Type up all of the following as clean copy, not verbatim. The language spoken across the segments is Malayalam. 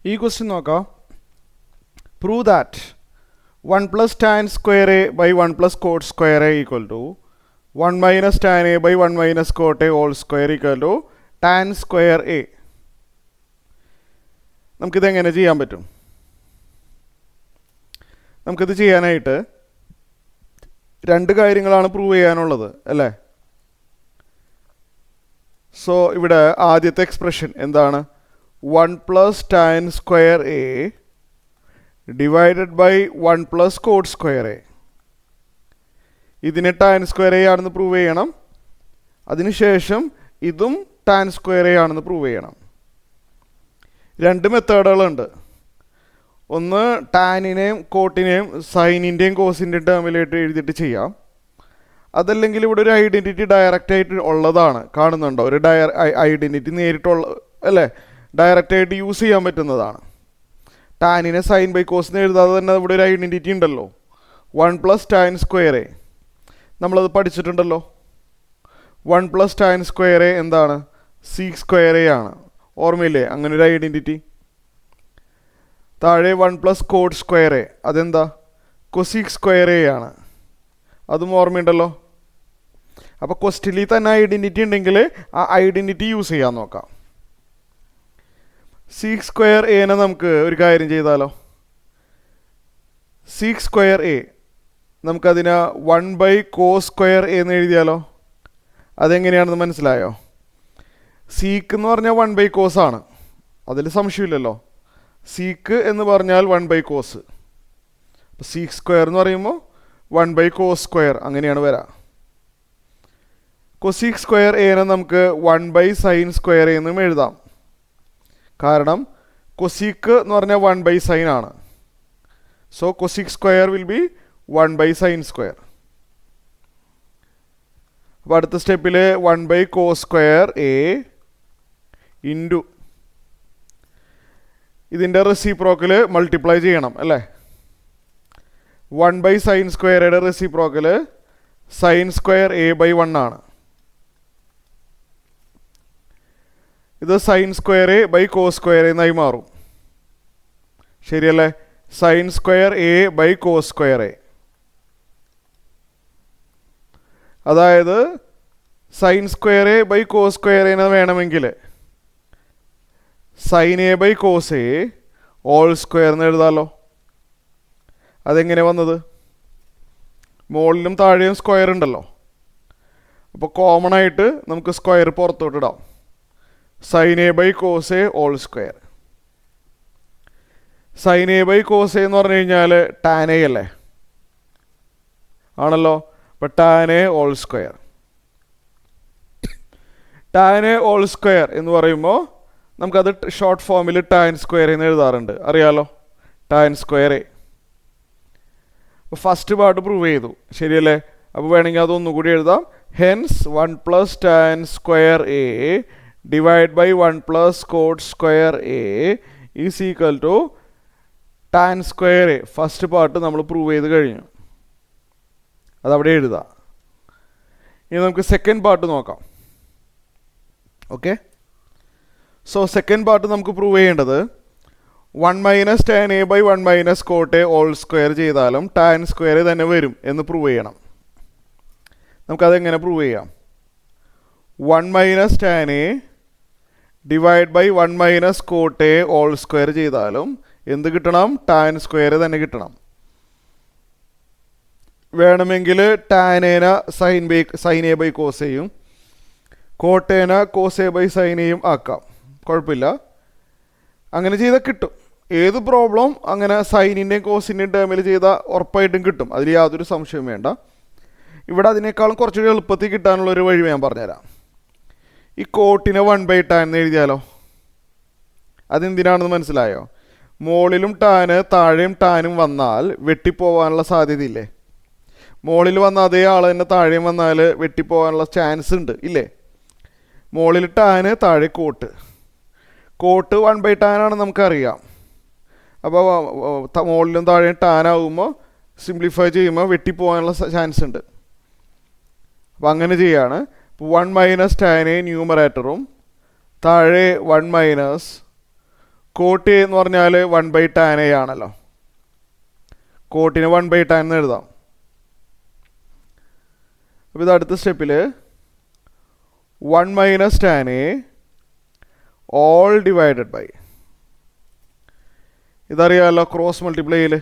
ഈ ക്വസ്റ്റ്യൻ നോക്കാം. Prove that 1 plus tan square A by 1 plus cot square A equal to 1 minus tan A by 1 minus cot A whole square equal to tan square A. നമുക്കിതെങ്ങനെ ചെയ്യാൻ പറ്റും? നമുക്കിത് ചെയ്യാനായിട്ട് രണ്ട് കാര്യങ്ങളാണ് പ്രൂവ് ചെയ്യാനുള്ളത് അല്ലേ? സോ ഇവിടെ ആദ്യത്തെ എക്സ്പ്രഷൻ എന്താണ്? 1 plus tan square A divided by 1 plus cot square A. ഇതിനെ ടാൻ സ്ക്വയർ എ ആണെന്ന് പ്രൂവ് ചെയ്യണം. അതിനുശേഷം ഇതും ടാൻ സ്ക്വയർ എ ആണെന്ന് പ്രൂവ് ചെയ്യണം. രണ്ട് മെത്തേഡുകളുണ്ട്. ഒന്ന് ടാനിനെയും കോട്ടിനെയും സൈനിൻ്റെയും കോസിൻ്റെയും ടേമിലായിട്ട് എഴുതിയിട്ട് ചെയ്യാം. അതല്ലെങ്കിൽ ഇവിടെ ഒരു ഐഡൻറ്റിറ്റി ഡയറക്റ്റായിട്ട് ഉള്ളതാണ്, കാണുന്നുണ്ടോ? ഒരു ഐഡൻറ്റിറ്റി നേരിട്ടുള്ള അല്ലേ, ഡയറക്റ്റായിട്ട് യൂസ് ചെയ്യാൻ പറ്റുന്നതാണ്. ടാനിനെ സൈൻ ബൈ കോസിന് എഴുതാതെ തന്നെ ഇവിടെ ഒരു ഐഡൻറ്റിറ്റി ഉണ്ടല്ലോ, 1 പ്ലസ് ടാൻ സ്ക്വയർ എ. നമ്മളത് പഠിച്ചിട്ടുണ്ടല്ലോ. 1 പ്ലസ് ടാൻ സ്ക്വയർ എ എന്താണ്? സീക്ക് സ്ക്വയർ എ ആണ്. ഓർമ്മയില്ലേ അങ്ങനെ ഒരു ഐഡൻറ്റിറ്റി? താഴെ 1 പ്ലസ് കോട്ട് സ്ക്വയർ എ, അതെന്താ? കൊസീക്ക് സ്ക്വയർ എ ആണ്. അതും ഓർമ്മയുണ്ടല്ലോ. അപ്പോൾ ക്വസ്റ്റ്യനിൽ തന്നെ ഐഡൻറ്റിറ്റി ഉണ്ടെങ്കിൽ ആ ഐഡൻറ്റിറ്റി യൂസ് ചെയ്യാൻ നോക്കാം. സീക്ക് സ്ക്വയർ എനെ നമുക്ക് ഒരു കാര്യം ചെയ്താലോ. സീക്ക് സ്ക്വയർ എ നമുക്കതിനെ 1 ബൈ കോസ് സ്ക്വയർ എ എന്ന് എഴുതിയാലോ. അതെങ്ങനെയാണെന്ന് മനസ്സിലായോ? സീക്ക് എന്ന് പറഞ്ഞാൽ 1 ബൈ കോസ് ആണ്, അതിൽ സംശയമില്ലല്ലോ. സീക്ക് എന്ന് പറഞ്ഞാൽ 1 ബൈ കോസ്. അപ്പോൾ സീക്ക് സ്ക്വയർ എന്ന് പറയുമ്പോൾ 1 ബൈ കോസ് സ്ക്വയർ അങ്ങനെയാണ് വരാം. കൊസീക്ക് സ്ക്വയർ എനെ നമുക്ക് 1 ബൈ സൈൻ സ്ക്വയർ എന്നും എഴുതാം. കാരണം കൊസീക്ക് എന്ന് പറഞ്ഞാൽ 1 ബൈ സൈൻ ആണ്. So cosec square will be 1 by sine square. അപ്പോൾ അടുത്ത സ്റ്റെപ്പിൽ 1 by cos square A into ഇതിൻ്റെ റെസിപ്രോക്കൽ മൾട്ടിപ്ലൈ ചെയ്യണം അല്ലേ. 1 ബൈ സൈൻ സ്ക്വയറുടെ reciprocal sine square A by 1 ആണ്. ഇത് sine square A by cos square എന്നായി മാറും. ശരിയല്ലേ? Sine square A by cos square A. അതായത് sine square A by cos square എന്ന് വേണമെങ്കിൽ sine A by cos A all square എന്ന് എഴുതാമല്ലോ. അതെങ്ങനെ വന്നത്? മുകളിലും താഴെയും സ്ക്വയർ ഉണ്ടല്ലോ. അപ്പോൾ കോമൺ ആയിട്ട് നമുക്ക് സ്ക്വയർ പുറത്തോട്ടിടാം. Sine A by cos A all square. Sine A by cos A എന്ന് പറഞ്ഞു കഴിഞ്ഞാൽ ടാൻ എ അല്ലേ, ആണല്ലോ. അപ്പോൾ tan A all square. Tan A all square എന്ന് പറയുമ്പോൾ നമുക്കത് ഷോർട്ട് ഫോമിൽ ടാൻ സ്ക്വയർ എന്ന് എഴുതാറുണ്ട്, അറിയാലോ. Tan square A. അപ്പോൾ ഫസ്റ്റ് പാർട്ട് പ്രൂവ് ചെയ്തു, ശരിയല്ലേ? അപ്പോൾ വേണമെങ്കിൽ അതൊന്നുകൂടി എഴുതാം. Hence 1 plus tan square A divide by 1 plus cot square A is equal to tan square A. First part നമ്മൾ പ്രൂവ് ചെയ്ത് കഴിഞ്ഞു, അതവിടെ എഴുതാം. ഇനി നമുക്ക് സെക്കൻഡ് പാർട്ട് നോക്കാം. ഓക്കെ, സോ സെക്കൻഡ് പാർട്ട് നമുക്ക് പ്രൂവ് ചെയ്യേണ്ടത് 1 minus tan A by 1 minus cot A all square ചെയ്താലും ടാൻ സ്ക്വയർ തന്നെ വരും എന്ന് പ്രൂവ് ചെയ്യണം. നമുക്കതെങ്ങനെ പ്രൂവ് ചെയ്യാം? 1 minus tan A divide by 1 minus cot A all square ചെയ്താലും എന്ത് കിട്ടണം? ടാൻ സ്ക്വയർ തന്നെ കിട്ടണം. വേണമെങ്കിൽ ടാനേന സൈൻ എ ബൈ കോസ് എയും കോട്ടേന കോസ് എ ബൈ സൈൻ എയും ആക്കാം, കുഴപ്പമില്ല. അങ്ങനെ ചെയ്താൽ കിട്ടും. ഏത് പ്രോബ്ലം അങ്ങനെ സൈനിൻ്റെയും കോസിൻ്റെയും ടേമിൽ ചെയ്താൽ ഉറപ്പായിട്ടും കിട്ടും, അതിൽ യാതൊരു സംശയവും വേണ്ട. ഇവിടെ അതിനേക്കാളും കുറച്ചുകൂടി എളുപ്പത്തിൽ കിട്ടാനുള്ളൊരു വഴി ഞാൻ പറഞ്ഞുതരാം. ഈ കോട്ടിനെ 1 ബൈ ടാൻ എന്ന് എഴുതിയാലോ. അതെന്തിനാണെന്ന് മനസ്സിലായോ? മുകളിലും ടാന് താഴെയും ടാനും വന്നാൽ വെട്ടിപ്പോവാനുള്ള സാധ്യതയില്ലേ? മുകളിൽ വന്ന അതേ ആൾ തന്നെ താഴെയും വന്നാൽ വെട്ടിപ്പോവാനുള്ള ചാൻസ് ഉണ്ട് ഇല്ലേ? മുകളിൽ ടാന് താഴെ കോട്ട്. കോട്ട് 1 ബൈ ടാൻ ആണെന്ന് നമുക്കറിയാം. അപ്പോൾ മുകളിലും താഴെയും ടാൻ ആകുമ്പോൾ സിംപ്ലിഫൈ ചെയ്യുമ്പോൾ വെട്ടിപ്പോകാനുള്ള ചാൻസ് ഉണ്ട്. അപ്പോൾ അങ്ങനെ ചെയ്യാണ്. 1 മൈനസ് ടാൻ എ ന്യൂമറേറ്ററും താഴെ 1 മൈനസ് കോട്ട് എ എന്ന് പറഞ്ഞാൽ 1/tan a ആണല്ലോ. കോട്ടിന് 1/tan എന്ന് എഴുതാം. അപ്പോൾ ഇത് അടുത്ത സ്റ്റെപ്പിൽ 1 - tan a whole divided by, ഇതറിയാമല്ലോ ക്രോസ് മൾട്ടിപ്ലൈയിൽ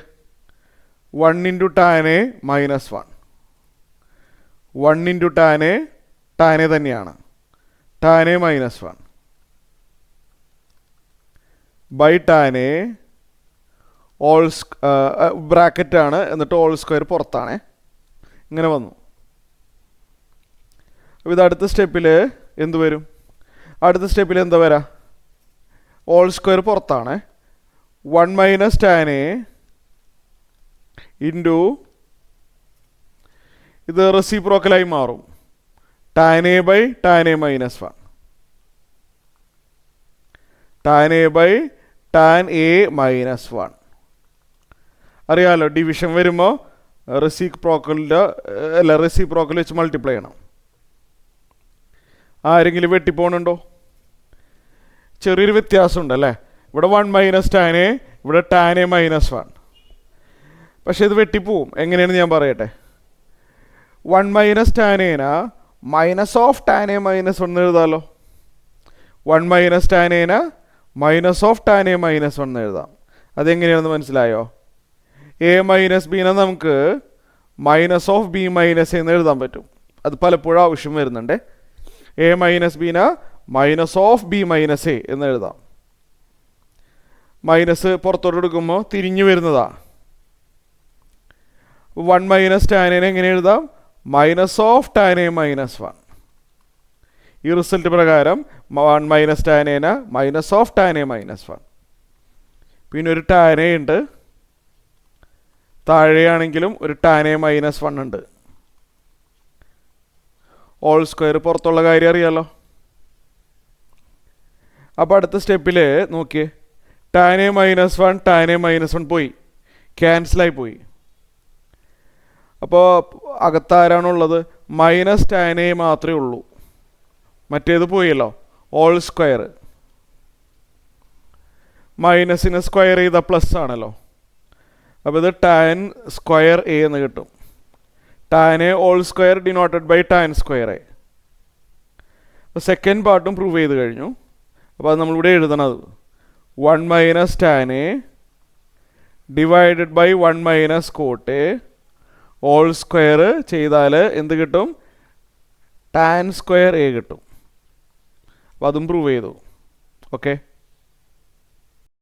1 × tan a - 1. 1 × tan a തന്നെയാണ്, tan a - 1 by tan a whole ബ്രാക്കറ്റാണ്, എന്നിട്ട് ഓൾ സ്ക്വയർ പുറത്താണ്. ഇങ്ങനെ വന്നു. അപ്പോൾ ഇത് അടുത്ത സ്റ്റെപ്പിൽ എന്ത് വരും? അടുത്ത സ്റ്റെപ്പിൽ എന്താ വരാ? ഓൾ സ്ക്വയർ പുറത്താണ്. 1 - tan a ഇൻറ്റു, ഇത് റെസിപ്രോക്കലായി മാറും, tan a by tan a - 1. tan a by tan a - 1. അറിയാമല്ലോ, ഡിവിഷൻ വരുമ്പോൾ റെസിപ്രോക്കൽ വെച്ച് മൾട്ടിപ്ലൈ ചെയ്യണം. ആരെങ്കിലും വെട്ടിപ്പോണുണ്ടോ? ചെറിയൊരു വ്യത്യാസമുണ്ടല്ലേ. ഇവിടെ 1 - tan a, ഇവിടെ tan a - 1. പക്ഷെ ഇത് വെട്ടിപ്പോവും. എങ്ങനെയാണ് ഞാൻ പറയട്ടെ. 1 - tan a minus of tan a - 1 എഴുതാമല്ലോ. 1 - tan a minus of tan a - 1 എഴുതാം. അതെങ്ങനെയാണെന്ന് മനസ്സിലായോ? a - b നമുക്ക് മൈനസ് ഓഫ് b - a എന്ന് എഴുതാൻ പറ്റും. അത് പലപ്പോഴും ആവശ്യം വരുന്നുണ്ട്. a - b minus of b - a എന്ന് എഴുതാം. മൈനസ് പുറത്തോട്ട് എടുക്കുമ്പോൾ തിരിഞ്ഞു വരുന്നതാ. 1 - tan a എങ്ങനെ എഴുതാം? Minus of tan a - 1. ഈ റിസൾട്ട് പ്രകാരം 1 - tan a minus of tan a - 1. പിന്നെ ഒരു tan a ഉണ്ട്, താഴെയാണെങ്കിലും ഒരു tan a - 1 ഉണ്ട്. ഓൾ സ്ക്വയർ പുറത്തുള്ള കാര്യം അറിയാമല്ലോ. അപ്പോൾ അടുത്ത സ്റ്റെപ്പിൽ നോക്കിയേ, tan a - 1 tan a - 1 പോയി, ക്യാൻസലായി പോയി. അപ്പോൾ അകത്താരാണുള്ളത്? -tan a മാത്രമേ ഉള്ളൂ. മറ്റേത് പോയല്ലോ, ഓൾ സ്ക്വയർ. മൈനസിന് സ്ക്വയർ ചെയ്ത പ്ലസ് ആണല്ലോ. അപ്പോൾ ഇത് tan സ്ക്വയർ a എന്ന് കിട്ടും. tan a all square denoted by tan square a. അപ്പോൾ സെക്കൻഡ് പാർട്ടും പ്രൂവ് ചെയ്ത് കഴിഞ്ഞു. അപ്പോൾ അത് നമ്മളിവിടെ എഴുതണത് 1 - tan a divided by 1 - cot a all square ചെയ്താൽ എന്ത് കിട്ടും? tan സ്ക്വയർ a കിട്ടും. അപ്പോൾ അതും പ്രൂവ് ചെയ്തു. ഓക്കെ.